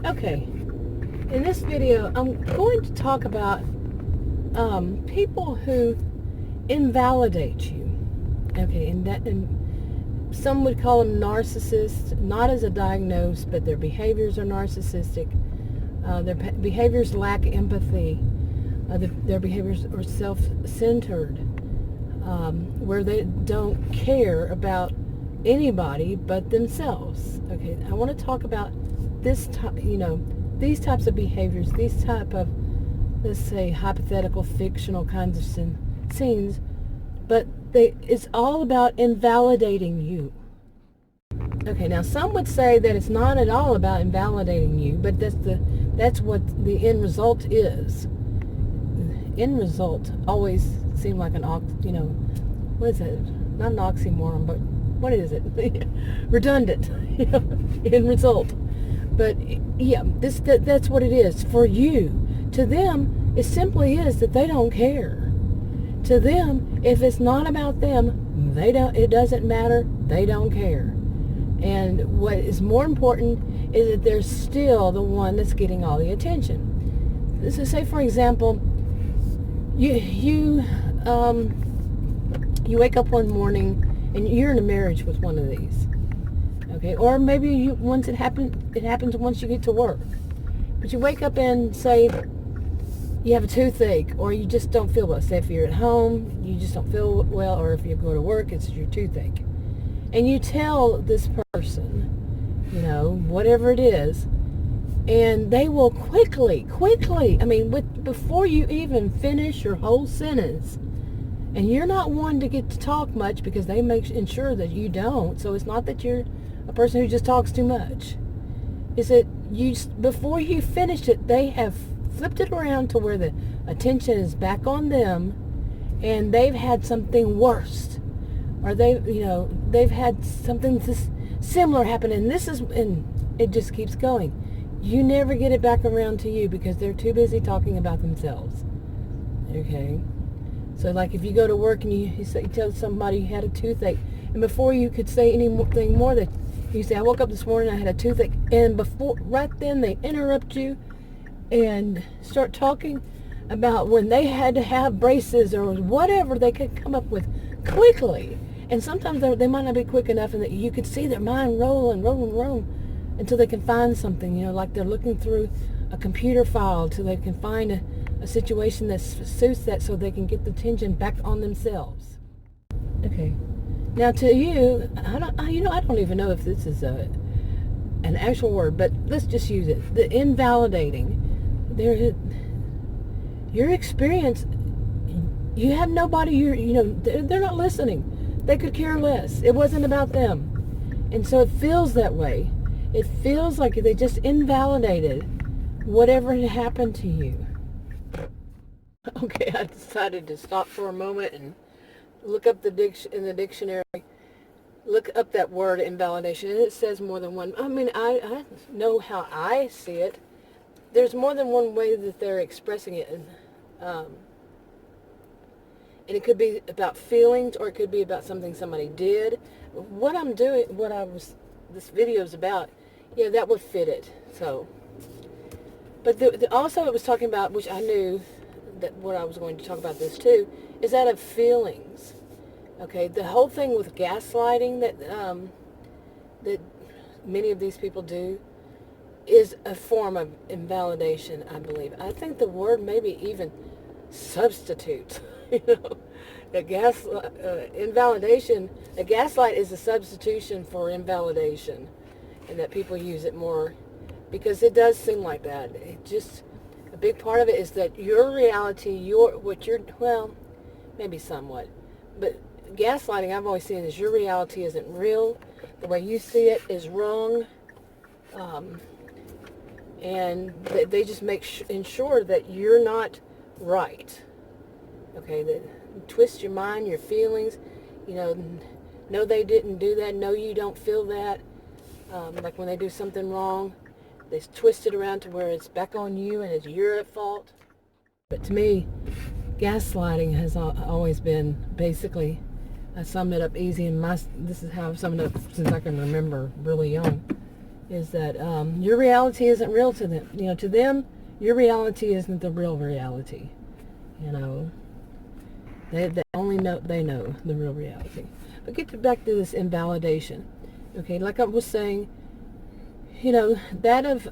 Okay, in this video, I'm going to talk about people who invalidate you. Okay, and some would call them narcissists, not as a diagnosis, but their behaviors are narcissistic. Their behaviors lack empathy. Their behaviors are self-centered, where they don't care about anybody but themselves. Okay, I want to talk about this, these types of behaviors, these type of, let's say, hypothetical, fictional kinds of scenes, but it's all about invalidating you. Okay, now some would say that it's not at all about invalidating you, but that's what the end result is. End result always seemed like what is it? Not an oxymoron, but what is it? Redundant. End result. But yeah, that's what it is for you. To them, it simply is that they don't care. To them, if it's not about them, it doesn't matter. They don't care. And what is more important is that they're still the one that's getting all the attention. So say, for example, you wake up one morning and you're in a marriage with one of these. Okay, or maybe once it happens once you get to work. But you wake up and say you have a toothache, or you just don't feel well. Say if you're at home, you just don't feel well, or if you go to work, it's your toothache. And you tell this person, whatever it is, and they will quickly, before you even finish your whole sentence, and you're not one to get to talk much because they ensure that you don't, so it's not that you're a person who just talks too much. Is that before you finish it, they have flipped it around to where the attention is back on them, and they've had something worse, or they've had something similar happen, and it just keeps going. You never get it back around to you because they're too busy talking about themselves. Okay, so like if you go to work and you tell somebody you had a toothache, and before you could say anything more, that you say, I woke up this morning, I had a toothache, and right then they interrupt you and start talking about when they had to have braces or whatever they could come up with quickly. And sometimes they might not be quick enough, and that you could see their mind roll until they can find something, like they're looking through a computer file till they can find a situation that suits that, so they can get the attention back on themselves. Okay. Now to you, I don't even know if this is an actual word, but let's just use it. The invalidating. Your experience, you have nobody, they're not listening. They could care less. It wasn't about them. And so it feels that way. It feels like they just invalidated whatever had happened to you. Okay, I decided to stop for a moment and look up in the dictionary. Look up that word invalidation, and it says more than one. I know how I see it. There's more than one way that they're expressing it. And it could be about feelings, or it could be about something somebody did. This video is about, that would fit it. So, but also it was talking about, which I knew that what I was going to talk about this too, is that of feelings. Okay, the whole thing with gaslighting that many of these people do is a form of invalidation, I believe. I think the word maybe even substitute. The invalidation, the gaslight is a substitution for invalidation, and that people use it more because it does seem like that. A big part of it is that your reality, maybe somewhat, but gaslighting I've always seen is your reality isn't real. The way you see it is wrong. And they just ensure that you're not right. Okay, that twist your mind, your feelings. No, they didn't do that. No, you don't feel that. Like when they do something wrong, they twist it around to where it's back on you and it's you're at fault. But to me, gaslighting has always been basically, I summed it up easy, and this is how I've summed it up since I can remember, really young. is that your reality isn't real to them. To them, your reality isn't the real reality. They only know, they know the real reality. But get back to this invalidation. Okay, like I was saying, that of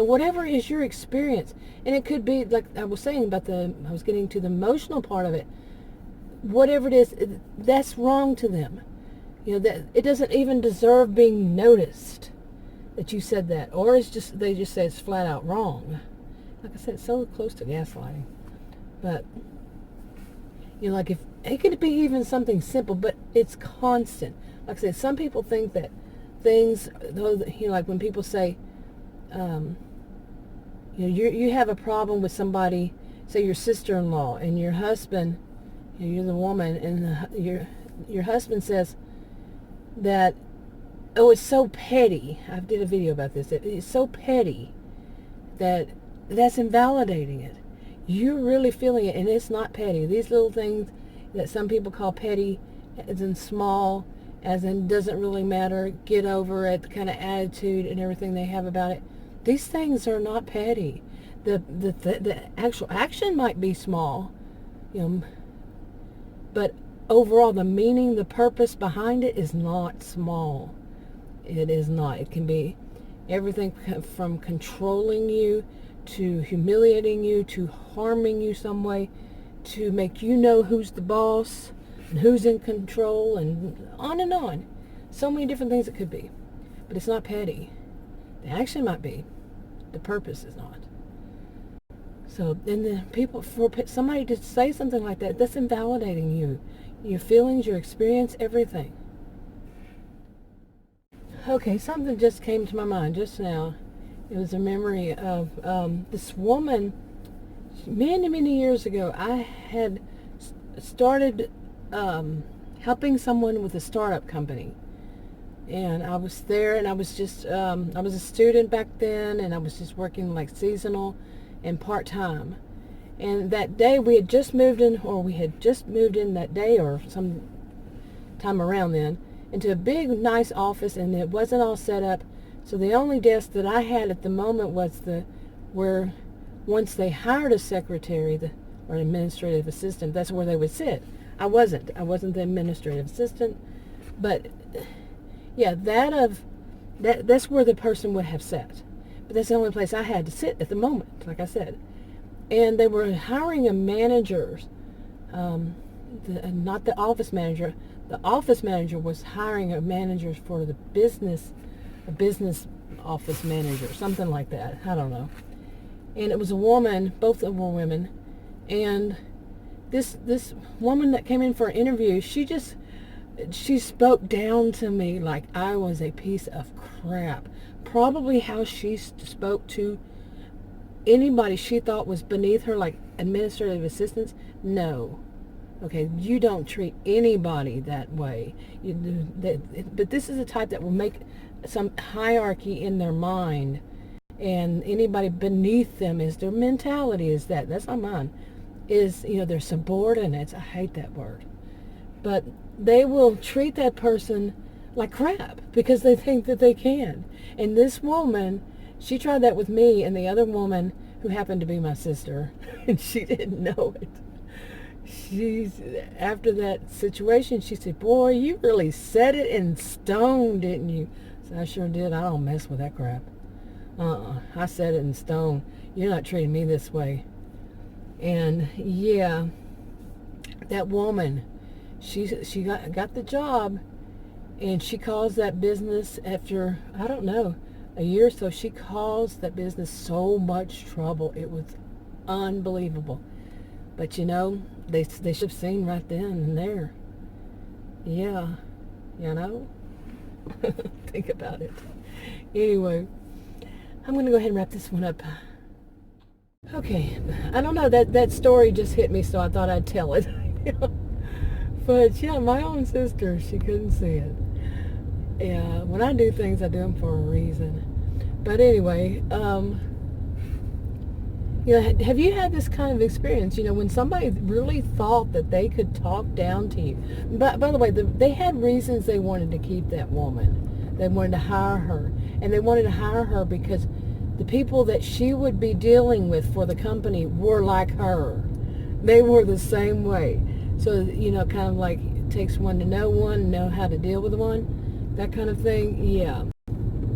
whatever is your experience, and it could be like I was saying about I was getting to the emotional part of it. Whatever it is, that's wrong to them. That it doesn't even deserve being noticed that you said that, or they just say it's flat out wrong. Like I said, it's so close to gaslighting. But like if it could be even something simple, but it's constant. Like I said, some people think that things, like when people say, you have a problem with somebody, say your sister-in-law, and your husband, you're the woman, and your husband says that, oh, it's so petty. I did a video about this. It's so petty that's invalidating it. You're really feeling it, and it's not petty. These little things that some people call petty, as in small, as in doesn't really matter, get over it, kind of attitude and everything they have about it. These things are not petty. The actual action might be small, but overall the meaning, the purpose behind it is not small. It is not. It can be everything from controlling you to humiliating you to harming you some way to make you know who's the boss and who's in control, and on and on. So many different things it could be. But it's not petty. The action might be. The purpose is not. So then for somebody to say something like that, that's invalidating you. Your feelings, your experience, everything. Okay, something just came to my mind just now. It was a memory of this woman. Many, many years ago, I had started helping someone with a startup company. And I was there, and I was just, I was a student back then, and I was just working like seasonal and part-time. And that day we had just moved in that day or some time around then, into a big, nice office, and it wasn't all set up. So the only desk that I had at the moment was where once they hired a secretary or an administrative assistant, that's where they would sit. I wasn't the administrative assistant, but yeah, that's where the person would have sat. But that's the only place I had to sit at the moment, like I said. And they were hiring a manager, not the office manager. The office manager was hiring a manager for the business, a business office manager, something like that. I don't know. And it was a woman, both of them were women. And this woman that came in for an interview, she spoke down to me like I was a piece of crap. Probably how she spoke to anybody she thought was beneath her, like administrative assistants. No. Okay, you don't treat anybody that way. But this is a type that will make some hierarchy in their mind, and anybody beneath them is their mentality is that. That's not mine. Is, they're subordinates. I hate that word. But they will treat that person like crap because they think that they can. And this woman, she tried that with me and the other woman who happened to be my sister, and she didn't know it. After that situation, she said, "Boy, you really set it in stone, didn't you?" So I sure did. I don't mess with that crap. I set it in stone. You're not treating me this way. And yeah, that woman, she got the job, and she caused that business after, I don't know, a year or so. She caused that business so much trouble. It was unbelievable. But they should have seen right then and there. Yeah, think about it. Anyway, I'm going to go ahead and wrap this one up. Okay, I don't know, that story just hit me, so I thought I'd tell it. But yeah, my own sister, she couldn't see it. Yeah, when I do things, I do them for a reason. But anyway, have you had this kind of experience, when somebody really thought that they could talk down to you? By the way, they had reasons they wanted to keep that woman. They wanted to hire her. And they wanted to hire her because the people that she would be dealing with for the company were like her. They were the same way. So, kind of like it takes one to know how to deal with one, that kind of thing. Yeah.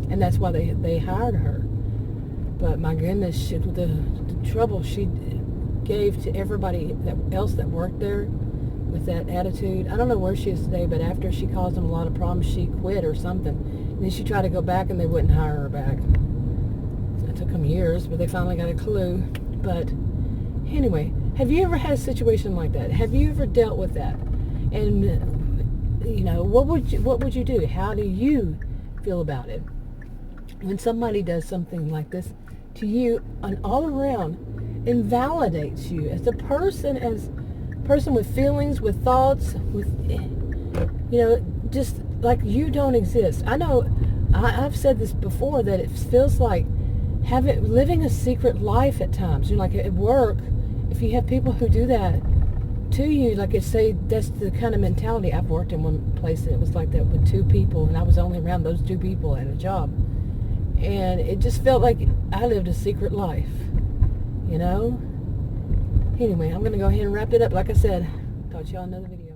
And that's why they hired her. But my goodness, the trouble she gave to everybody else that worked there with that attitude. I don't know where she is today, but after she caused them a lot of problems, she quit or something. And then she tried to go back, and they wouldn't hire her back. It took them years, but they finally got a clue. But anyway, have you ever had a situation like that? Have you ever dealt with that? And what would you do? How do you feel about it when somebody does something like this to you and all around invalidates you as a person with feelings, with thoughts, with just like you don't exist? I know I've said this before, that it feels like living a secret life at times. Like at work, if you have people who do that to you, like that's the kind of mentality. I've worked in one place and it was like that with 2 people, and I was only around those 2 people at a job, and it just felt like I lived a secret life, Anyway, I'm going to go ahead and wrap it up. Like I said, talk to y'all in another video.